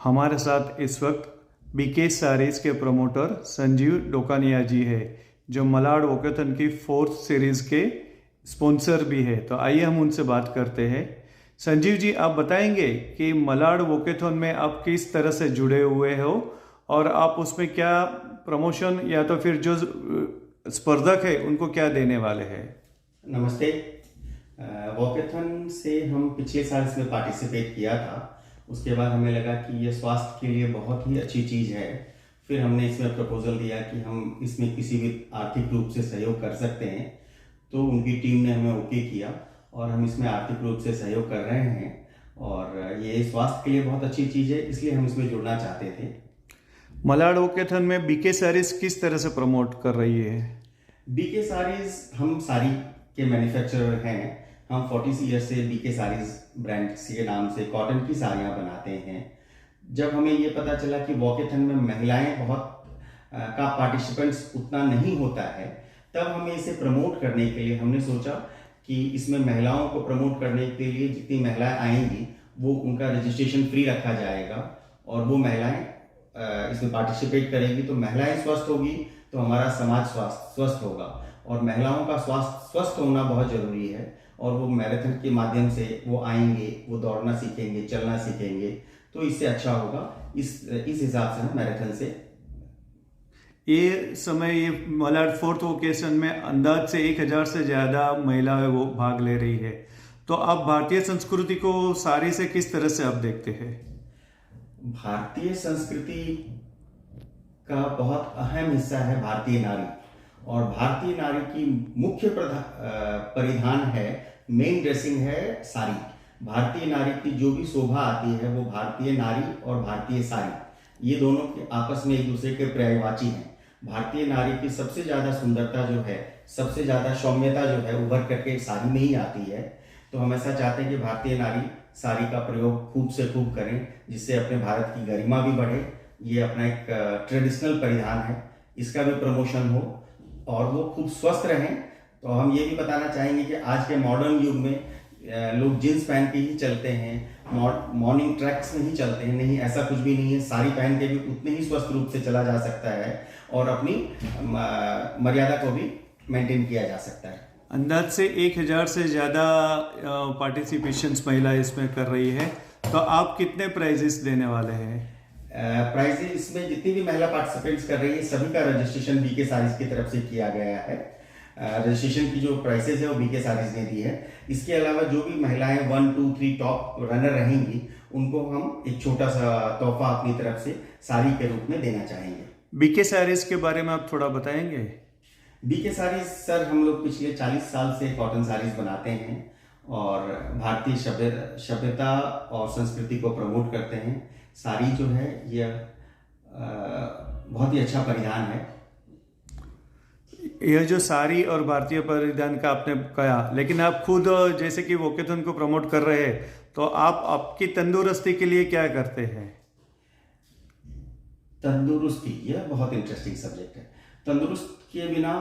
हमारे साथ इस वक्त बीके सारीज़ के प्रमोटर संजीव डोकानिया जी है, जो मलाड वोकेथन की 4th सीरीज़ के स्पॉन्सर भी है। तो आइए हम उनसे बात करते हैं। संजीव जी, आप बताएंगे कि मलाड वोकेथन में आप किस तरह से जुड़े हुए हो और आप उसमें क्या प्रमोशन या तो फिर जो स्पर्धक है उनको क्या देने वाले हैं। नमस्ते। वॉकेथन से हम पिछले साल इसमें पार्टिसिपेट किया था। उसके बाद हमें लगा कि ये स्वास्थ्य के लिए बहुत ही अच्छी चीज़ है। फिर हमने इसमें प्रपोजल दिया कि हम इसमें किसी भी आर्थिक रूप से सहयोग कर सकते हैं, तो उनकी टीम ने हमें ओके किया और हम इसमें आर्थिक रूप से सहयोग कर रहे हैं। और ये स्वास्थ्य के लिए बहुत अच्छी चीज़ है, इसलिए हम इसमें जुड़ना चाहते थे। मलाड वोकेथन में बीके सारीज़ किस तरह से प्रमोट कर रही है? बीके साड़ीज, हम साड़ी के मैन्युफैक्चरर हैं। हम 40 ईयर से बीके साड़ीज ब्रांड के नाम से कॉटन की साड़ियाँ बनाते हैं। जब हमें ये पता चला कि वॉकेथन में महिलाएं बहुत का पार्टिसिपेंट्स उतना नहीं होता है, तब हमें इसे प्रमोट करने के लिए हमने सोचा कि इसमें महिलाओं को प्रमोट करने के लिए जितनी महिलाएं आएंगी वो उनका रजिस्ट्रेशन फ्री रखा जाएगा और वो महिलाएं इसमें पार्टिसिपेट करेंगी। तो महिलाएं स्वस्थ होगी तो हमारा समाज स्वस्थ होगा, और महिलाओं का स्वास्थ्य स्वस्थ होना बहुत जरूरी है। और वो मैराथन के माध्यम से वो आएंगे, वो दौड़ना सीखेंगे, चलना सीखेंगे, तो इससे अच्छा होगा। इस हिसाब से हम मैराथन से ये समय ये मलाड 4th वोकेशन में अंदाज से 1000 से ज़्यादा महिलाएं वो भाग ले रही है। तो आप भारतीय संस्कृति को सारी से किस तरह से आप देखते हैं? भारतीय संस्कृति का बहुत अहम हिस्सा है भारतीय नारी, और भारतीय नारी की मुख्य परिधान है, मेन ड्रेसिंग है साड़ी। भारतीय नारी की जो भी शोभा आती है वो भारतीय नारी और भारतीय साड़ी, ये दोनों के आपस में एक दूसरे के पर्यायवाची हैं। भारतीय नारी की सबसे ज़्यादा सुंदरता जो है, सबसे ज़्यादा सौम्यता जो है, उभर करके साड़ी में ही आती है। तो हम ऐसा चाहते हैं कि भारतीय नारी साड़ी का प्रयोग खूब से खूब करें, जिससे अपने भारत की गरिमा भी बढ़े। ये अपना एक ट्रेडिशनल परिधान है, इसका भी प्रमोशन हो और वो खूब स्वस्थ रहें। तो हम ये भी बताना चाहेंगे कि आज के मॉडर्न युग में लोग जीन्स पहन के ही चलते हैं, मॉर्निंग ट्रैक्स में ही चलते हैं। नहीं, ऐसा कुछ भी नहीं है। साड़ी पहन के भी उतने ही स्वस्थ रूप से चला जा सकता है और अपनी मर्यादा को भी मेंटेन किया जा सकता है। अंदाज से 1000 से ज़्यादा पार्टिसिपेशंस महिला इसमें कर रही है। तो आप कितने प्राइजेस देने वाले हैं? प्राइजेस इसमें जितनी भी महिला पार्टिसिपेंट्स कर रही है सभी का रजिस्ट्रेशन बीके सारीज की तरफ से किया गया है। रजिस्ट्रेशन की जो प्राइसेस है वो बीके सारीज ने दी है। इसके अलावा जो भी महिलाएं 1, 2, 3 टॉप रनर रहेंगी उनको हम एक छोटा सा तोहफा अपनी तरफ से साड़ी के रूप में देना चाहेंगे। बीके सारीज के बारे में आप थोड़ा बताएंगे? बीके सारीज सर, हम लोग पिछले 40 साल से कॉटन साड़ीज बनाते हैं और भारतीय सभ्यता और संस्कृति को प्रमोट करते हैं। साड़ी जो है ये बहुत ही अच्छा परिधान है। यह जो साड़ी और भारतीय परिधान का आपने कहा, लेकिन आप खुद जैसे कि वोकेथन को प्रमोट कर रहे हैं, तो आप आपकी तंदुरुस्ती के लिए क्या करते हैं? तंदुरुस्ती, यह बहुत इंटरेस्टिंग सब्जेक्ट है। तंदुरुस्त के बिना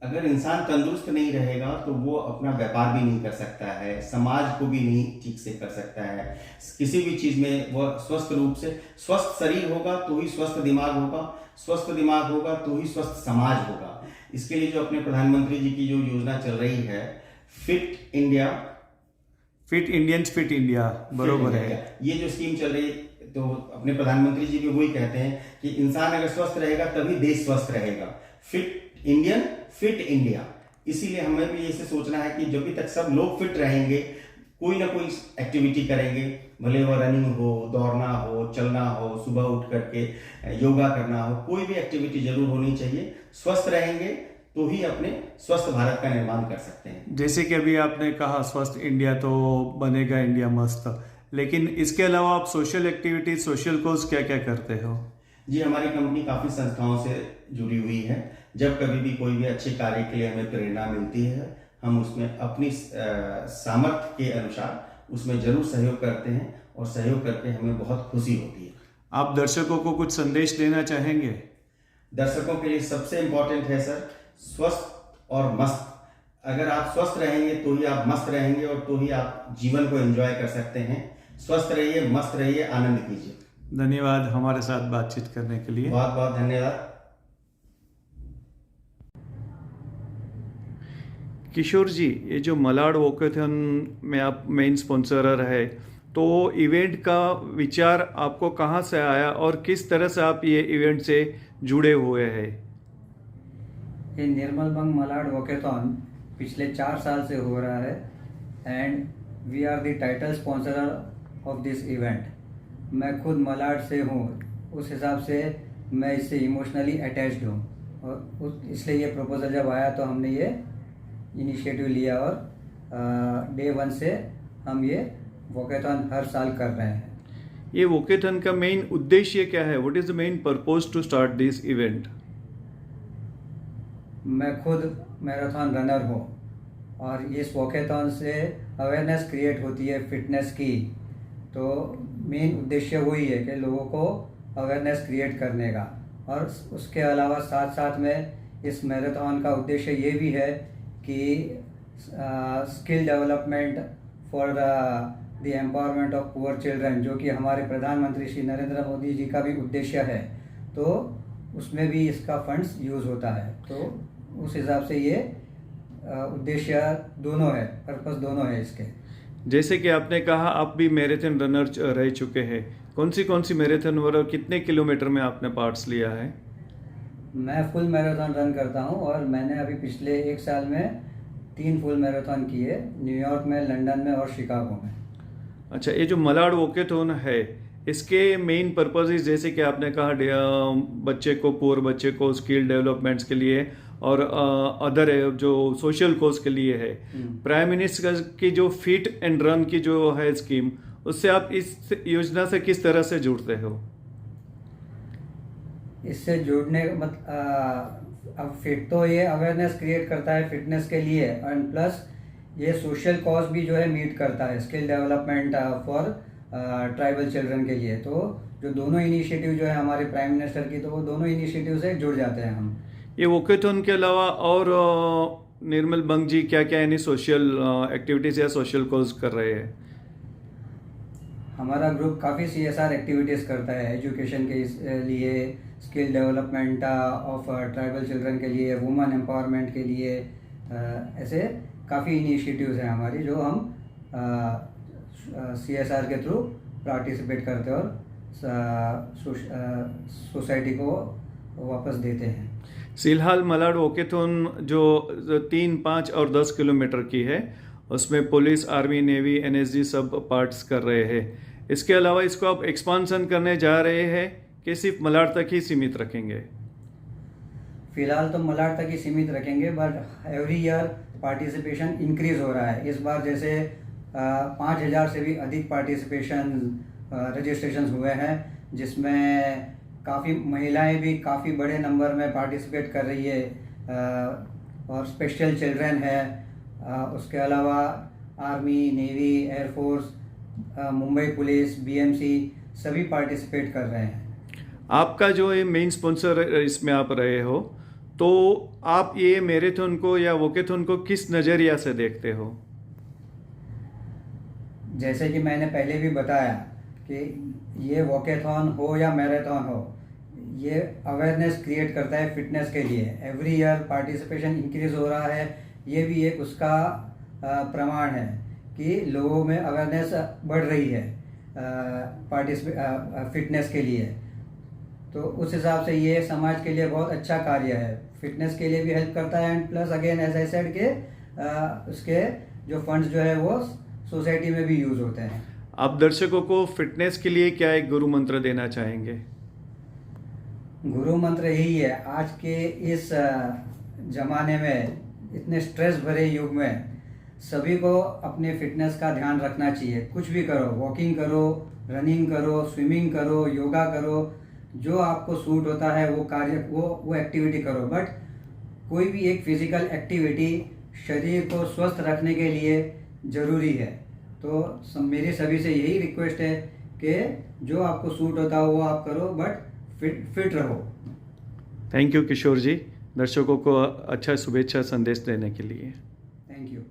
अगर इंसान तंदुरुस्त नहीं रहेगा तो वो अपना व्यापार भी नहीं कर सकता है, समाज को भी नहीं ठीक से कर सकता है। किसी भी चीज में वह स्वस्थ रूप से, स्वस्थ शरीर होगा तो ही स्वस्थ दिमाग होगा, स्वस्थ दिमाग होगा तो ही स्वस्थ समाज होगा। इसके लिए जो अपने प्रधानमंत्री जी की जो योजना चल रही है, fit India, fit Indians fit India, बरोबर है। ये जो स्कीम चल रही है, तो अपने प्रधानमंत्री जी भी वही कहते हैं कि इंसान अगर स्वस्थ रहेगा तभी देश स्वस्थ रहेगा। फिट इंडियन फिट इंडिया, इसीलिए हमें भी ऐसे सोचना है कि जब तक सब लोग फिट रहेंगे, कोई ना कोई एक्टिविटी करेंगे, भले वो रनिंग हो, दौड़ना हो, चलना हो, सुबह उठ करके योगा करना हो, कोई भी एक्टिविटी जरूर होनी चाहिए। स्वस्थ रहेंगे तो ही अपने स्वस्थ भारत का निर्माण कर सकते हैं। जैसे कि अभी आपने कहा स्वस्थ इंडिया, तो बनेगा इंडिया मस्त, लेकिन इसके अलावा आप सोशल एक्टिविटीज, सोशल कॉज क्या क्या करते हो? जी, हमारी कंपनी काफ़ी संस्थाओं से जुड़ी हुई है। जब कभी भी कोई भी अच्छे कार्य के लिए हमें प्रेरणा मिलती है, हम उसमें अपनी सामर्थ्य के अनुसार उसमें जरूर सहयोग करते हैं और सहयोग करके हमें बहुत खुशी होती है। आप दर्शकों को कुछ संदेश देना चाहेंगे? दर्शकों के लिए सबसे इम्पोर्टेंट है सर, स्वस्थ और मस्त। अगर आप स्वस्थ रहेंगे तो ही आप मस्त रहेंगे और तो ही आप जीवन को एंजॉय कर सकते हैं। स्वस्थ रहिए, मस्त रहिए, आनंद कीजिए। धन्यवाद हमारे साथ बातचीत करने के लिए। बहुत बहुत धन्यवाद। किशोर जी, ये जो मलाड वॉकेथॉन में आप मेन स्पॉन्सरर है, तो इवेंट का विचार आपको कहाँ से आया और किस तरह से आप ये इवेंट से जुड़े हुए हैं? ये निर्मल बंग मलाड वॉकेथॉन पिछले 4 साल से हो रहा है and we are the title sponsor of this event. मैं खुद मलाड से हूँ, उस हिसाब से मैं इससे इमोशनली अटैच्ड हूँ और इसलिए ये प्रपोजल जब आया तो हमने ये इनिशिएटिव लिया और डे 1 से हम ये वॉकेथॉन हर साल कर रहे हैं। ये वॉकेथॉन का मेन उद्देश्य क्या है? What is the main purpose to start this event? मैं खुद मैराथन रनर हूँ और इस वॉकेथॉन से अवेयरनेस क्रिएट होती है फिटनेस की, तो मेन उद्देश्य वही है कि लोगों को अवेयरनेस क्रिएट करने का। और उसके अलावा साथ साथ में इस मैराथन का उद्देश्य ये भी है कि skill development for the empowerment of poor children, जो कि हमारे प्रधानमंत्री श्री नरेंद्र मोदी जी का भी उद्देश्य है, तो उसमें भी इसका फंड्स यूज़ होता है। तो उस हिसाब से ये उद्देश्य दोनों है, पर्पस दोनों है इसके। जैसे कि आपने कहा आप भी मैराथन रनर रह चुके हैं, कौन सी मैराथन और कितने किलोमीटर में आपने पार्ट्स लिया है? मैं फुल मैराथन रन करता हूं और मैंने अभी पिछले 1 साल में 3 फुल मैराथन किए, न्यूयॉर्क में, लंदन में और शिकागो में। अच्छा, ये जो मलाड वॉकेथॉन है, इसके मेन पर्पसेस जैसे कि आपने कहा पुअर बच्चे को स्किल डेवलपमेंट्स के लिए और अदर जो सोशल कॉज के लिए है। प्राइम मिनिस्टर की जो फिट एंड रन की जो है स्कीम, उससे आप इस योजना से किस तरह से जुड़ते हो? इससे जुड़ने अब फिट तो ये अवेयरनेस क्रिएट करता है फिटनेस के लिए एंड प्लस ये सोशल कॉज भी जो है मीट करता है, skill development for tribal children के लिए। तो जो दोनों इनिशिएटिव जो है हमारे प्राइम मिनिस्टर की, तो वो दोनों इनिशिएटिव से जुड़ जाते हैं हम। ये वॉकेथॉन के अलावा और निर्मल बंग जी क्या क्या यानी सोशल एक्टिविटीज या सोशल कॉज कर रहे हैं? हमारा ग्रुप काफ़ी CSR एक्टिविटीज़ करता है, एजुकेशन के लिए, skill development of tribal children के लिए, वुमेन एम्पावरमेंट के लिए, ऐसे काफ़ी इनिशिएटिव्स हैं हमारी जो हम CSR के थ्रू पार्टिसिपेट करते हैं और सोसाइटी को वापस देते हैं। फिलहाल मलाड वॉकेथॉन जो 3, 5 और 10 किलोमीटर की है, उसमें पुलिस, आर्मी, नेवी, NSG सब पार्ट्स कर रहे हैं। इसके अलावा इसको आप एक्सपांशन करने जा रहे हैं कि सिर्फ मलाड तक ही सीमित रखेंगे? फिलहाल तो मलाड तक ही सीमित रखेंगे, but every year participation increase हो रहा है। इस बार जैसे 5000 से भी अधिक रजिस्ट्रेशन हुए हैं, जिसमें काफ़ी महिलाएं भी काफ़ी बड़े नंबर में पार्टिसिपेट कर रही है और स्पेशल चिल्ड्रन है। उसके अलावा army, navy, air force, Mumbai police, BMC सभी पार्टिसिपेट कर रहे हैं। आपका जो ये मेन स्पॉन्सर इसमें आप रहे हो, तो आप ये मैराथन को या वॉकेथॉन को किस नज़रिया से देखते हो? जैसे कि मैंने पहले भी बताया कि ये वॉकेथॉन हो या मैराथन हो, ये अवेयरनेस क्रिएट करता है फिटनेस के लिए। एवरी ईयर पार्टिसिपेशन इंक्रीज हो रहा है, ये भी एक उसका प्रमाण है कि लोगों में अवेयरनेस बढ़ रही है फिटनेस के लिए। तो उस हिसाब से ये समाज के लिए बहुत अच्छा कार्य है, फिटनेस के लिए भी हेल्प करता है and plus again as I said के उसके जो फंड्स जो है वो सोसाइटी में भी यूज होते हैं। आप दर्शकों को फिटनेस के लिए क्या एक गुरु मंत्र देना चाहेंगे? गुरु मंत्र यही है, आज के इस जमाने में, इतने स्ट्रेस भरे युग में सभी को अपने फिटनेस का ध्यान रखना चाहिए। कुछ भी करो, वॉकिंग करो, रनिंग करो, स्विमिंग करो, योगा करो, जो आपको सूट होता है वो कार्य वो एक्टिविटी करो, बट कोई भी एक फिजिकल एक्टिविटी शरीर को स्वस्थ रखने के लिए ज़रूरी है। तो मेरी सभी से यही रिक्वेस्ट है कि जो आपको सूट होता हो वो आप करो, बट फिट रहो। थैंक यू किशोर जी, दर्शकों को अच्छा शुभेच्छा संदेश देने के लिए। Thank you.